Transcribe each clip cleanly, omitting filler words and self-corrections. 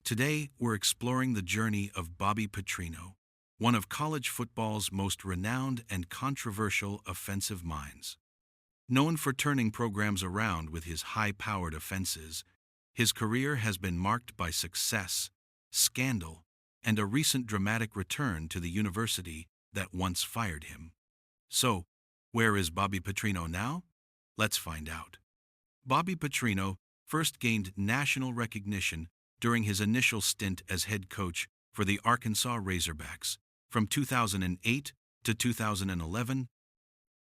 Today, we're exploring the journey of Bobby Petrino, one of college football's most renowned and controversial offensive minds. Known for turning programs around with his high-powered offenses, his career has been marked by success, scandal, and a recent dramatic return to the university that once fired him. So, where is Bobby Petrino now? Let's find out. Bobby Petrino first gained national recognition during his initial stint as head coach for the Arkansas Razorbacks from 2008 to 2011,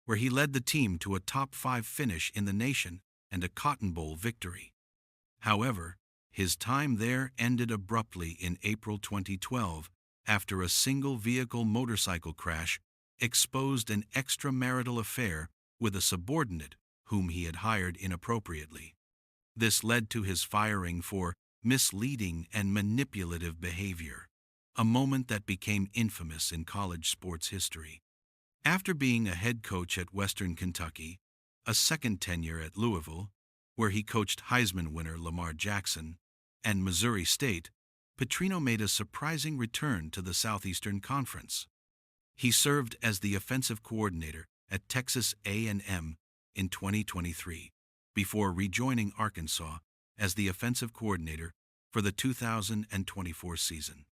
where he led the team to a top-5 finish in the nation and a Cotton Bowl victory. However, his time there ended abruptly in April 2012 after a single-vehicle motorcycle crash exposed an extramarital affair with a subordinate whom he had hired inappropriately. This led to his firing for misleading and manipulative behavior, a moment that became infamous in college sports history. After being a head coach at Western Kentucky, a second tenure at Louisville, where he coached Heisman winner Lamar Jackson, and Missouri State, Petrino made a surprising return to the Southeastern Conference. He served as the offensive coordinator at Texas A&M in 2023, before rejoining Arkansas as the offensive coordinator for the 2024 season.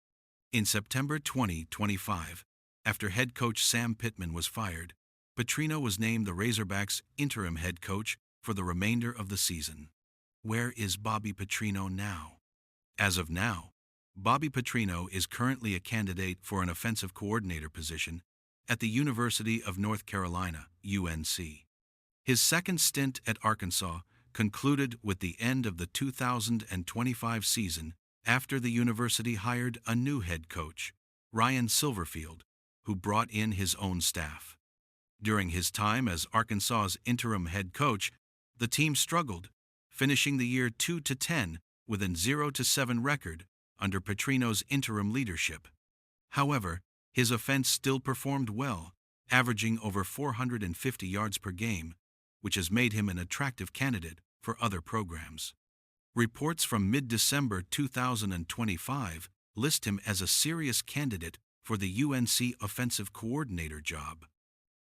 In September 2025, after head coach Sam Pittman was fired, Petrino was named the Razorbacks' interim head coach for the remainder of the season. Where is Bobby Petrino now? As of now, Bobby Petrino is currently a candidate for an offensive coordinator position at the University of North Carolina, UNC. His second stint at Arkansas concluded with the end of the 2025 season after the university hired a new head coach, Ryan Silverfield, who brought in his own staff. During his time as Arkansas's interim head coach, the team struggled, finishing the year 2-10 with a 0-7 record under Petrino's interim leadership. However, his offense still performed well, averaging over 450 yards per game, which has made him an attractive candidate for other programs. Reports from mid-December 2025 list him as a serious candidate for the UNC offensive coordinator job.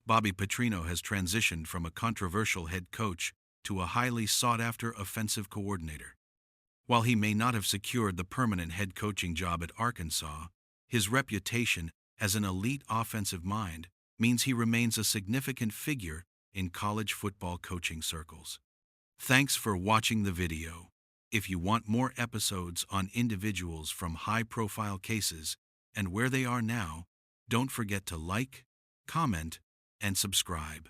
Bobby Petrino has transitioned from a controversial head coach to a highly sought-after offensive coordinator. While he may not have secured the permanent head coaching job at Arkansas, his reputation as an elite offensive mind means he remains a significant figure in college football coaching circles. Thanks for watching the video. If you want more episodes on individuals from high-profile cases and where they are now, don't forget to like, comment, and subscribe.